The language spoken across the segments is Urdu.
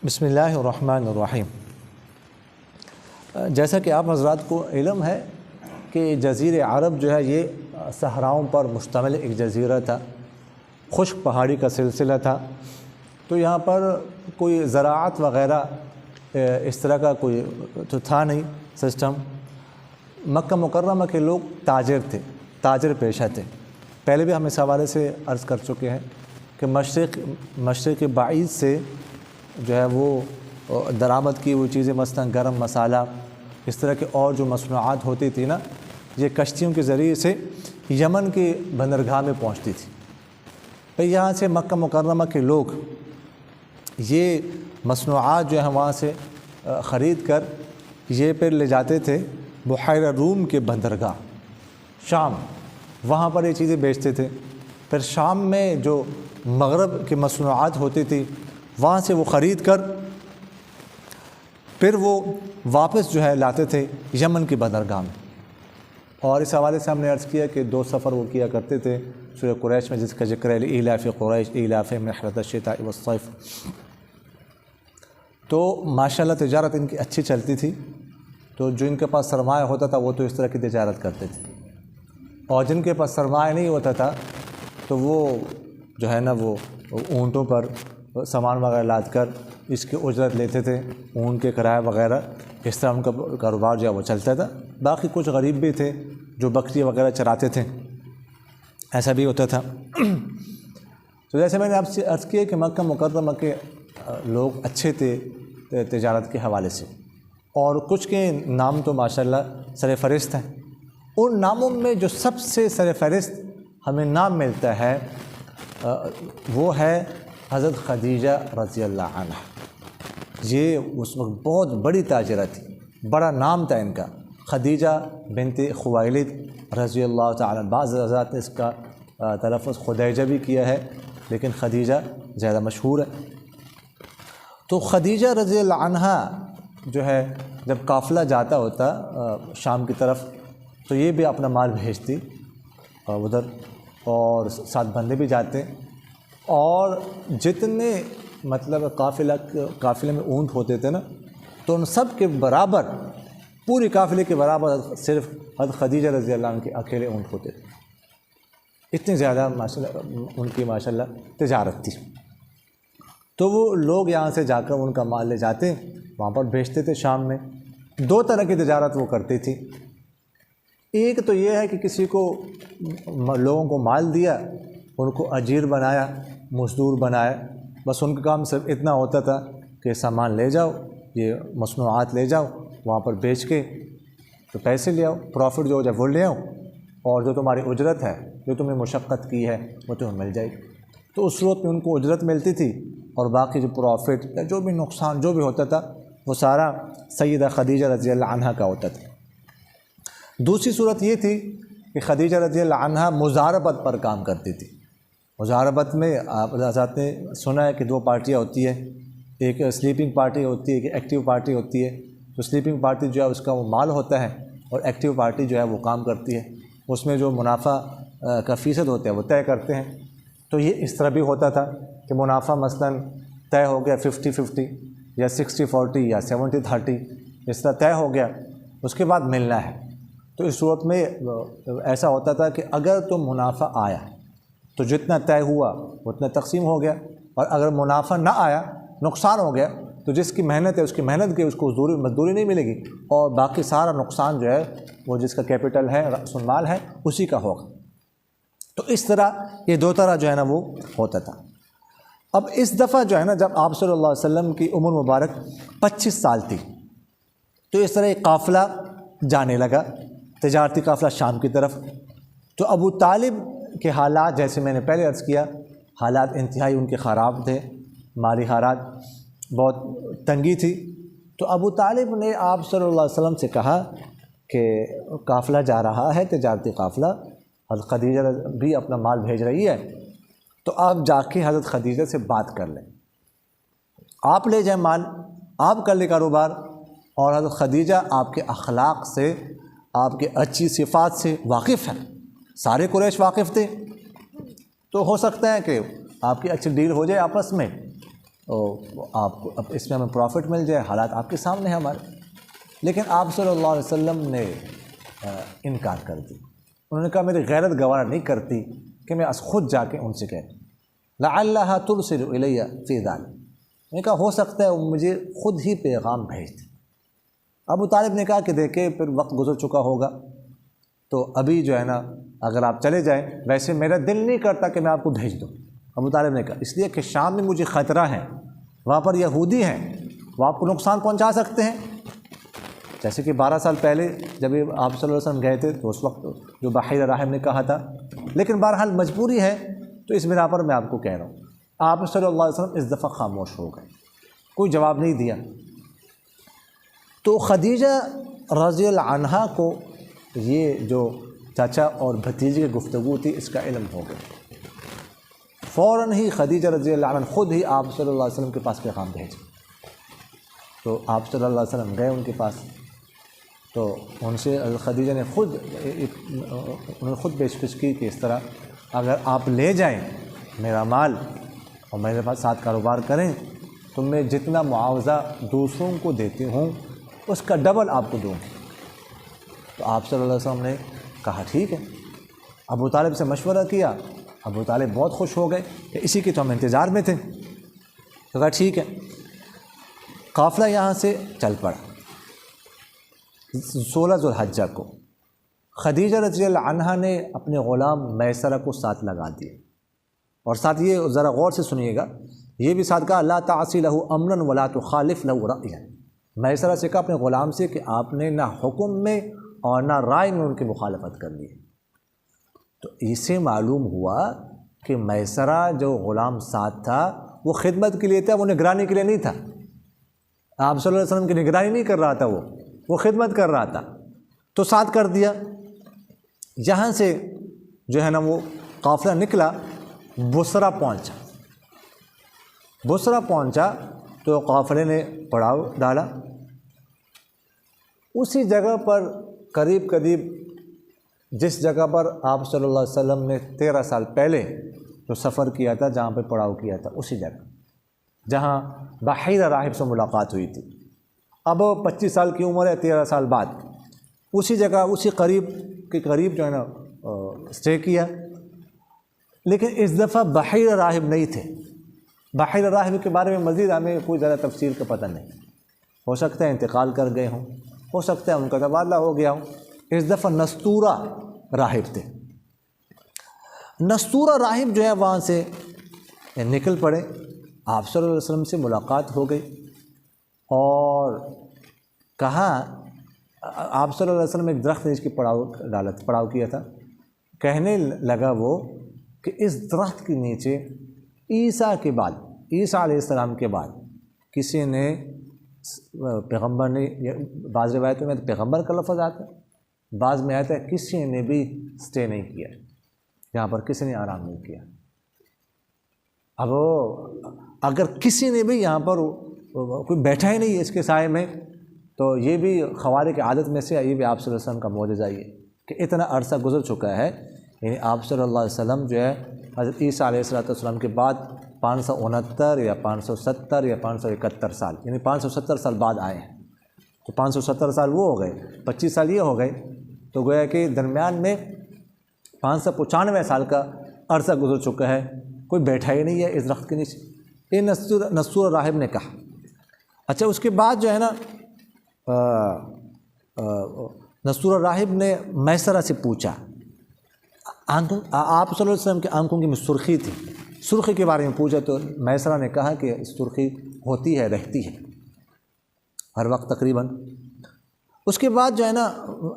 بسم اللہ الرحمن الرحیم۔ جیسا کہ آپ حضرات کو علم ہے کہ جزیرہ عرب جو ہے یہ صحراؤں پر مشتمل ایک جزیرہ تھا، خشک پہاڑی کا سلسلہ تھا، تو یہاں پر کوئی زراعت وغیرہ اس طرح کا کوئی تو تھا نہیں سسٹم۔ مکہ مکرمہ کے لوگ تاجر تھے، تاجر پیشہ تھے۔ پہلے بھی ہم اس حوالے سے عرض کر چکے ہیں کہ مشرق بعید سے جو ہے وہ درآمد کی ہوئی چیزیں، مثلا گرم مسالہ، اس طرح کے اور جو مصنوعات ہوتی تھی نا، یہ کشتیوں کے ذریعے سے یمن کی بندرگاہ میں پہنچتی تھی۔ پھر یہاں سے مکہ مکرمہ کے لوگ یہ مصنوعات جو ہیں وہاں سے خرید کر یہ پھر لے جاتے تھے بحیرہ روم کے بندرگاہ شام، وہاں پر یہ چیزیں بیچتے تھے۔ پھر شام میں جو مغرب کی مصنوعات ہوتی تھی وہاں سے وہ خرید کر پھر وہ واپس جو ہے لاتے تھے یمن کی بندرگاہ میں۔ اور اس حوالے سے ہم نے عرض کیا کہ 2 سفر وہ کیا کرتے تھے سورہ قریش میں، جس کا ذکر ہے لإیلاف قریش ایلافہم رحلۃ الشتاء والصیف۔ تو ماشاءاللہ تجارت ان کی اچھی چلتی تھی، تو جو ان کے پاس سرمایہ ہوتا تھا وہ تو اس طرح کی تجارت کرتے تھے، اور جن کے پاس سرمایہ نہیں ہوتا تھا تو وہ جو ہے نا وہ اونٹوں پر سامان وغیرہ لاد کر اس کی اجرت لیتے تھے، اونٹ کے کرایہ وغیرہ، اس طرح ان کا کاروبار جو ہے وہ چلتا تھا۔ باقی کچھ غریب بھی تھے جو بکری وغیرہ چراتے تھے، ایسا بھی ہوتا تھا۔ تو جیسے میں نے آپ سے عرض کیا کہ مکہ مکرمہ کے لوگ اچھے تھے تجارت کے حوالے سے، اور کچھ کے نام تو ماشاءاللہ سر فہرست ہیں۔ ان ناموں میں جو سب سے سر فہرست ہمیں نام ملتا ہے وہ ہے حضرت خدیجہ رضی اللہ عنہ۔ یہ اس وقت بہت بڑی تاجرہ تھی، بڑا نام تھا ان کا، خدیجہ بنت خویلد رضی اللہ تعالیٰ۔ بعض حضرات نے اس کا تلفظ خدیجہ بھی کیا ہے، لیکن خدیجہ زیادہ مشہور ہے۔ تو خدیجہ رضی اللہ عنہ جو ہے جب قافلہ جاتا ہوتا شام کی طرف تو یہ بھی اپنا مال بھیجتی ادھر، اور ساتھ بندے بھی جاتے، اور جتنے مطلب قافلے میں اونٹ ہوتے تھے نا، تو ان سب کے برابر، پوری قافلے کے برابر صرف حضرت خدیجہ رضی اللہ عنہ کے اکیلے اونٹ ہوتے تھے۔ اتنی زیادہ ماشاءاللہ ان کی ماشاءاللہ تجارت تھی۔ تو وہ لوگ یہاں سے جا کر ان کا مال لے جاتے، وہاں پر بیچتے تھے شام میں۔ 2 طرح کی تجارت وہ کرتی تھی۔ ایک تو یہ ہے کہ کسی کو لوگوں کو مال دیا، ان کو اجیر بنایا، مزدور بنایا، بس ان کا کام صرف اتنا ہوتا تھا کہ سامان لے جاؤ، یہ مصنوعات لے جاؤ، وہاں پر بیچ کے تو پیسے لے آؤ، پروفٹ جو ہو جائے وہ لے آؤ، اور جو تمہاری اجرت ہے، جو تم نے مشقت کی ہے، وہ تمہیں مل جائے گی۔ تو اس صورت میں ان کو اجرت ملتی تھی، اور باقی جو پروفٹ یا جو بھی نقصان جو بھی ہوتا تھا وہ سارا سیدہ خدیجہ رضی اللہ عنہ کا ہوتا تھا۔ دوسری صورت یہ تھی کہ خدیجہ رضی اللہ عنہ مزاربت پر کام کرتی تھی۔ مزاربت میں آپ حضرات نے سنا ہے کہ 2 پارٹیاں ہوتی ہیں، ایک سلیپنگ پارٹی ہوتی ہے، ایک ایکٹیو پارٹی ہوتی ہے۔ تو سلیپنگ پارٹی جو ہے اس کا وہ مال ہوتا ہے، اور ایکٹیو پارٹی جو ہے وہ کام کرتی ہے، اس میں جو منافع کا فیصد ہوتا ہے وہ طے کرتے ہیں۔ تو یہ اس طرح بھی ہوتا تھا کہ منافع مثلاً طے ہو گیا 50-50 یا 60-40 یا 70-30، اس طرح طے ہو گیا، اس کے بعد ملنا ہے۔ تو اس صورت میں ایسا ہوتا تھا کہ اگر تو منافع آیا تو جتنا طے ہوا اتنا تقسیم ہو گیا، اور اگر منافع نہ آیا، نقصان ہو گیا، تو جس کی محنت ہے اس کی محنت کی اس کو مزدوری نہیں ملے گی، اور باقی سارا نقصان جو ہے وہ جس کا کیپٹل ہے، رأس المال ہے، اسی کا ہوگا۔ تو اس طرح یہ 2 طرح جو ہے نا وہ ہوتا تھا۔ اب اس دفعہ جو ہے نا جب آپ صلی اللہ علیہ وسلم کی عمر مبارک 25 سال تھی، تو اس طرح ایک قافلہ جانے لگا، تجارتی قافلہ شام کی طرف۔ تو ابو طالب کے حالات، جیسے میں نے پہلے عرض کیا، حالات انتہائی ان کے خراب تھے، مالی حالات بہت تنگی تھی۔ تو ابو طالب نے آپ صلی اللہ علیہ وسلم سے کہا کہ قافلہ جا رہا ہے، تجارتی قافلہ، حضرت خدیجہ بھی اپنا مال بھیج رہی ہے، تو آپ جا کے حضرت خدیجہ سے بات کر لیں، آپ لے جائیں مال، آپ کر لیں کاروبار، اور حضرت خدیجہ آپ کے اخلاق سے، آپ کے اچھی صفات سے واقف ہیں، سارے قریش واقف تھے، تو ہو سکتا ہے کہ آپ کی اچھی ڈیل ہو جائے آپس میں۔ آپ کو اب اس میں ہمیں پروفٹ مل جائے، حالات آپ کے سامنے ہیں ہمارے، لیکن آپ صلی اللہ علیہ وسلم نے انکار کر دی۔ انہوں نے کہا میری غیرت گوارا نہیں کرتی کہ میں خود جا کے ان سے کہوں، لعلھا ترسل الی فی ذلک، میں نے کہا ہو سکتا ہے وہ مجھے خود ہی پیغام بھیج دے۔ ابو طالب نے کہا کہ دیکھیں پھر وقت گزر چکا ہوگا، تو ابھی جو ہے نا اگر آپ چلے جائیں، ویسے میرا دل نہیں کرتا کہ میں آپ کو بھیج دوں۔ ابو طالب نے کہا اس لیے کہ شام میں مجھے خطرہ ہے، وہاں پر یہودی ہیں، وہ آپ کو نقصان پہنچا سکتے ہیں، جیسے کہ 12 سال پہلے جب آپ صلی اللہ علیہ وسلم گئے تھے تو اس وقت جو بحیر راحب نے کہا تھا، لیکن بہرحال مجبوری ہے تو اس بنا پر میں آپ کو کہہ رہا ہوں۔ آپ صلی اللہ علیہ وسلم اس دفعہ خاموش ہو گئے، کوئی جواب نہیں دیا۔ تو خدیجہ رضی اللہ عنہا کو یہ جو چاچا اور بھتیجے کی گفتگو تھی اس کا علم ہو گیا، فوراً ہی خدیجہ رضی اللہ عنہ خود ہی آپ صلی اللہ علیہ وسلم کے پاس پیغام بھیجے۔ تو آپ صلی اللہ علیہ وسلم گئے ان کے پاس، تو ان سے خدیجہ نے انہوں نے خود پیشکش کی کہ اس طرح اگر آپ لے جائیں میرا مال اور میرے پاس ساتھ کاروبار کریں تو میں جتنا معاوضہ دوسروں کو دیتی ہوں اس کا ڈبل آپ کو دوں گی۔ تو آپ صلی اللہ علیہ وسلم نے کہا ٹھیک ہے۔ ابو طالب سے مشورہ کیا، ابو طالب بہت خوش ہو گئے کہ اسی کے تو ہم انتظار میں تھے، تو کہا ٹھیک ہے۔ قافلہ یہاں سے چل پڑا۔ 16 ذو الحجہ کو خدیجہ رضی اللہ عنہا نے اپنے غلام میسرہ کو ساتھ لگا دیا، اور ساتھ یہ ذرا غور سے سنیے گا، یہ بھی ساتھ کہا لا تعصی لہ امرا ولا تخالف لہ رأیا، میسرہ سے کہا اپنے غلام سے کہ آپ نے نہ حکم میں اور نہ رائے میں ان کی مخالفت کر لی۔ تو اس سے معلوم ہوا کہ میسرہ جو غلام ساتھ تھا وہ خدمت کے لیے تھا، وہ نگرانی کے لیے نہیں تھا۔ آپ صلی اللہ علیہ وسلم کی نگرانی نہیں کر رہا تھا، وہ خدمت کر رہا تھا، تو ساتھ کر دیا۔ یہاں سے جو ہے نا وہ قافلہ نکلا، بصرہ پہنچا۔ بصرہ پہنچا تو قافلے نے پڑاؤ ڈالا۔ اسی جگہ پر قریب جس جگہ پر آپ صلی اللہ علیہ وسلم نے 13 سال پہلے جو سفر کیا تھا، جہاں پہ پڑاؤ کیا تھا، اسی جگہ جہاں بحیرہ راہب سے ملاقات ہوئی تھی۔ اب 25 سال کی عمر ہے، 13 سال بعد اسی جگہ اسی قریب جو ہے نا اسٹے کیا۔ لیکن اس دفعہ بحیرہ راہب نہیں تھے۔ بحیرہ راہب کے بارے میں مزید ہمیں کوئی زیادہ تفصیل کا پتہ نہیں، ہو سکتا ہے انتقال کر گئے ہوں، ہو سکتا ہے ان کا تبادلہ ہو گیا ہو۔ اس دفعہ نستورہ راہب تھے۔ نستورہ راہب جو ہے وہاں سے نکل پڑے، آپ صلی اللہ علیہ وسلم سے ملاقات ہو گئی اور کہا، آپ صلی اللہ علیہ وسلم ایک درخت نیچے پڑاؤ کیا تھا، کہنے لگا وہ کہ اس درخت کے نیچے عیسیٰ علیہ السلام کے بعد کسی نے پیغمبر نے، بعض روایتوں میں پیغمبر کا لفظ آتا ہے، بعض میں آتا ہے کسی نے بھی اسٹے نہیں کیا، یہاں پر کسی نے آرام نہیں کیا۔ اب اگر کسی نے بھی یہاں پر کوئی بیٹھا ہی نہیں اس کے سائے میں، تو یہ بھی خوارق کی عادت میں سے، یہ بھی آپ صلی اللہ علیہ وسلم کا معجزہ یہ کہ اتنا عرصہ گزر چکا ہے، یعنی آپ صلی اللہ علیہ وسلم جو ہے حضرت عیسیٰ علیہ السلام کے بعد 569 یا 570 یا 571 سال، یعنی 570 سال بعد آئے ہیں۔ تو 570 سال وہ ہو گئے، 25 سال یہ ہو گئے، تو گویا کہ درمیان میں 595 سال کا عرصہ گزر چکا ہے، کوئی بیٹھا ہی نہیں ہے اس درخت کے نیچے۔ یہ نستورہ راہب نے کہا۔ اچھا، اس کے بعد جو ہے نا نستورہ راہب نے میسرہ سے پوچھا، آپ صلی اللہ علیہ وسلم کے آنکھوں کی سرخی تھی، سرخی کے بارے میں پوچھا، تو میسرہ نے کہا کہ سرخی ہوتی ہے، رہتی ہے ہر وقت تقریباً۔ اس کے بعد جو ہے نا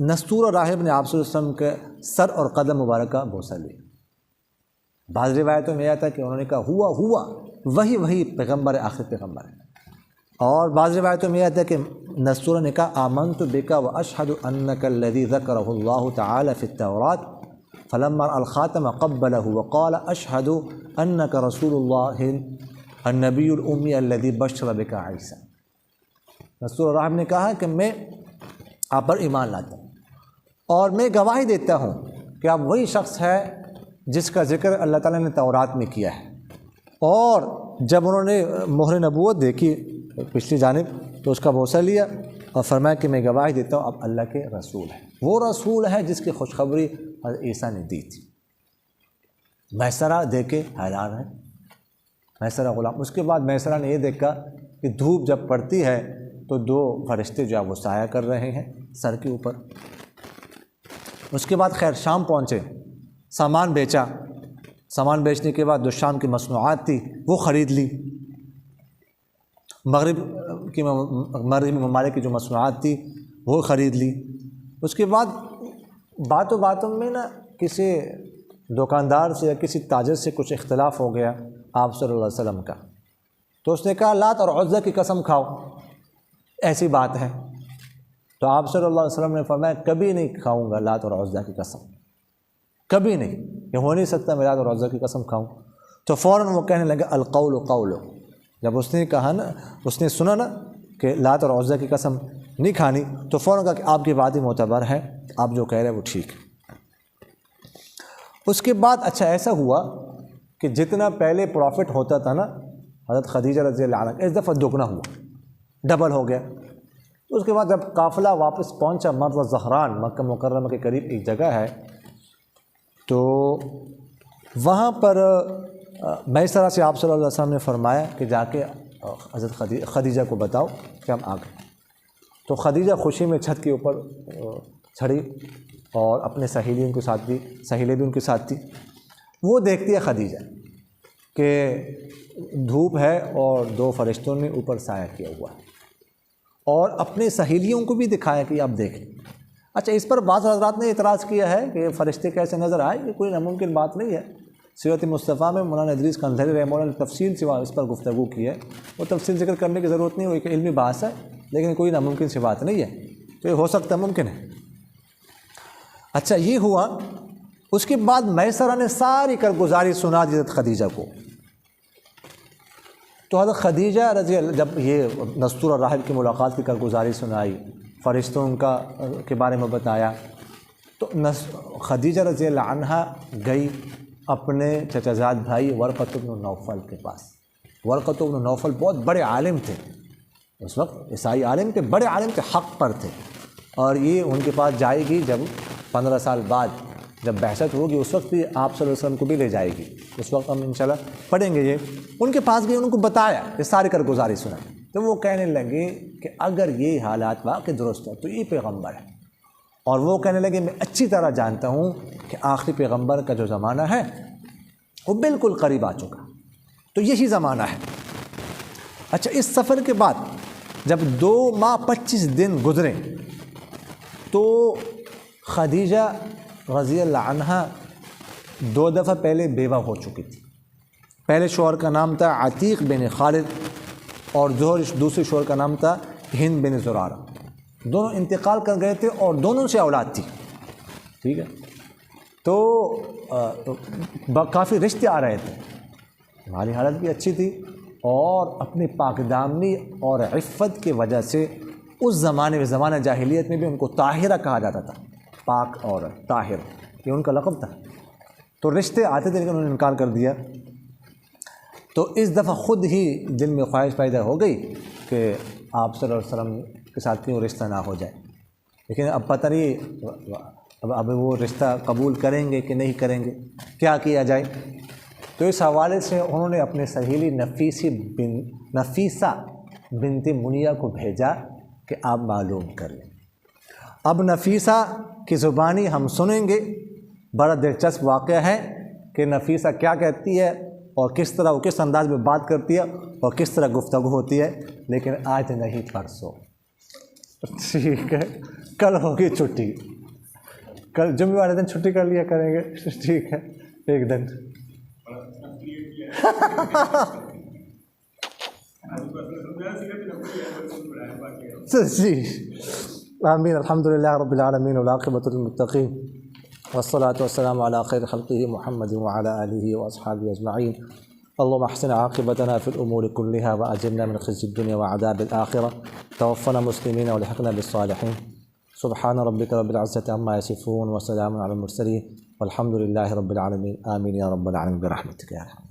نستورہ راہب نے آپ صلی اللہ علیہ وسلم کے سر اور قدم مبارک کا بوسہ لیا۔ بعض روایتوں میں آتا ہے کہ انہوں نے کہا ہوا وہی پیغمبر ہے، آخر پیغمبر ہے۔ اور بعض روایتوں میں آتا ہے کہ نستورہ نے کہا آمنت بک واشہد انک الذی ذکرہ اللہ تعالی فی التوراۃ فلما الخاتم قبلہ وقال اشہد انک رسول اللہ النبی الامی الذی بشر بک عیسیٰ۔ نستورہ راہب نے کہا کہ میں آپ پر ایمان لاتا ہوں اور میں گواہی دیتا ہوں کہ آپ وہی شخص ہے جس کا ذکر اللہ تعالیٰ نے تورات میں کیا ہے، اور جب انہوں نے مہر نبوت دیکھی پچھلی جانب تو اس کا بوسہ لیا اور فرمایا کہ میں گواہی دیتا ہوں اب اللہ کے رسول ہے، وہ رسول ہے جس کی خوشخبری حضرت عیسیٰ نے دی تھی۔ میسرہ دیکھ کے حیران ہے، میسرہ غلام۔ اس کے بعد میسرہ نے یہ دیکھا کہ دھوپ جب پڑتی ہے تو دو فرشتے جو ہے وہ سایہ کر رہے ہیں سر کے اوپر۔ اس کے بعد خیر شام پہنچے، سامان بیچا، سامان بیچنے کے بعد جو شام کی مصنوعات تھی وہ خرید لی، مغربی ممالک کی جو مصنوعات تھی وہ خرید لی۔ اس کے بعد باتوں باتوں میں نا کسی دکاندار سے یا کسی تاجر سے کچھ اختلاف ہو گیا آپ صلی اللہ علیہ وسلم کا، تو اس نے کہا لات اور عزیٰ کی قسم کھاؤ، ایسی بات ہے۔ تو آپ صلی اللہ علیہ وسلم نے فرمایا کبھی نہیں کھاؤں گا لات اور عزیٰ کی قسم، کبھی نہیں، یہ ہو نہیں سکتا میں لات اور عزیٰ کی قسم کھاؤں۔ تو فوراً وہ کہنے لگا القول قول، جب اس نے کہا نا، اس نے سنا نا کہ لات اور عزیٰ کی قسم نہیں کھانی، تو فوراً کہا کہ آپ کی بات ہی معتبر ہے، آپ جو کہہ رہے ہیں وہ ٹھیک ہے۔ اس کے بعد اچھا ایسا ہوا کہ جتنا پہلے پروفٹ ہوتا تھا نا حضرت خدیجہ رضی اللہ عنہ، اس دفعہ دگنا ہوا، ڈبل ہو گیا۔ اس کے بعد جب قافلہ واپس پہنچا مرز زہران، مکہ مکرمہ کے قریب ایک جگہ ہے، تو وہاں پر میسرہ سے آپ صلی اللہ علیہ وسلم نے فرمایا کہ جا کے حضرت خدیجہ کو بتاؤ کہ ہم آ گئے۔ تو خدیجہ خوشی میں چھت کے اوپر چڑھی اور اپنے سہیلیوں کے ساتھ بھی، سہیلیں بھی ان کے ساتھ تھی۔ وہ دیکھتی ہے خدیجہ کہ دھوپ ہے اور دو فرشتوں نے اوپر سایہ کیا ہوا ہے، اور اپنے سہیلیوں کو بھی دکھایا کہ آپ دیکھیں۔ اچھا اس پر بعض حضرات نے اعتراض کیا ہے کہ فرشتے کیسے نظر آئے، یہ کوئی ناممکن بات نہیں ہے۔ سیرت مصطفیٰ میں مولانا ادریس کندھری رحمہ اللہ نے تفصیل سے اس پر گفتگو کی ہے، وہ تفصیل ذکر کرنے کی ضرورت نہیں، وہ ایک علمی بحث ہے، لیکن کوئی ناممکن سی بات نہیں ہے، تو یہ ہو سکتا ہے، ممکن ہے۔ اچھا یہ ہوا۔ اس کے بعد میسرہ نے ساری کارگزاری سنا دی حضرت خدیجہ کو۔ تو حضرت خدیجہ رضی اللہ جب یہ نستور اور راہب کی ملاقات کی کارگزاری سنائی، فرشتوں کے بارے میں بتایا، تو خدیجہ رضی اللہ عنہا گئی اپنے چچا زاد بھائی ورقۃ بن نوفل کے پاس۔ ورقۃ بن نوفل بہت بڑے عالم تھے، اس وقت عیسائی عالم تھے، بڑے عالم تھے، حق پر تھے، اور یہ ان کے پاس جائے گی جب 15 سال بعد جب بعثت ہوگی، اس وقت بھی آپ صلی اللہ علیہ وسلم کو بھی لے جائے گی، اس وقت ہم انشاءاللہ پڑھیں گے۔ یہ ان کے پاس گئے، ان کو بتایا، یہ ساری کارگزاری سنائی، تو وہ کہنے لگے کہ اگر یہ حالات واقعی درست ہے تو یہ پیغمبر ہے، اور وہ کہنے لگے میں اچھی طرح جانتا ہوں کہ آخری پیغمبر کا جو زمانہ ہے وہ بالکل قریب آ چکا، تو یہی زمانہ ہے۔ اچھا اس سفر کے بعد جب 2 ماہ 25 دن گزرے تو خدیجہ رضی اللہ عنہا 2 دفعہ پہلے بیوہ ہو چکی تھی۔ پہلے شوہر کا نام تھا عتیق بن خالد، اور دوسرے شوہر کا نام تھا ہند بن زرارہ، دونوں انتقال کر گئے تھے اور دونوں سے اولاد تھی، ٹھیک ہے۔ تو کافی رشتے آ رہے تھے، ہماری حالت بھی اچھی تھی، اور اپنی پاک دامنی اور عفت کی وجہ سے اس زمانے میں، زمانہ جاہلیت میں بھی ان کو طاہرہ کہا جاتا تھا، پاک عورت، طاہر، یہ ان کا لقب تھا۔ تو رشتے آتے تھے لیکن انہوں نے انکار کر دیا۔ تو اس دفعہ خود ہی دل میں خواہش پیدا ہو گئی کہ آپ صلی اللہ علیہ وسلم کے ساتھ کیوں رشتہ نہ ہو جائے، لیکن اب پتہ نہیں اب وہ رشتہ قبول کریں گے کہ نہیں کریں گے، کیا کیا جائے۔ تو اس حوالے سے انہوں نے اپنے سہیلی نفیسہ بنت منیہ کو بھیجا کہ آپ معلوم کر لیں۔ اب نفیسہ کی زبانی ہم سنیں گے، بڑا دلچسپ واقعہ ہے کہ نفیسہ کیا کہتی ہے اور کس طرح وہ کس انداز میں بات کرتی ہے اور کس طرح گفتگو ہوتی ہے، لیکن آج نہیں پرسوں، ٹھیک ہے، کل ہوگی چھٹی، کل جمعہ والے دن چھٹی کر لیا کریں گے، ٹھیک ہے، ایک دن جی آمین۔ الحمدللہ رب العالمین والعاقبۃ للمتقین والصلاة والسلام علی خیر خلقہ محمد وعلی آلہ واصحابہ اجمعین۔ اللهم احسن عاقبتنا في الامور كلها واجرنا من خزي الدنيا وعذاب الاخره، توفنا مسلمين والحقنا بالصالحين۔ سبحان ربك رب العزة عما يصفون وسلام على المرسلين والحمد لله رب العالمين، آمين يا رب العالمين برحمتك يا رحمن۔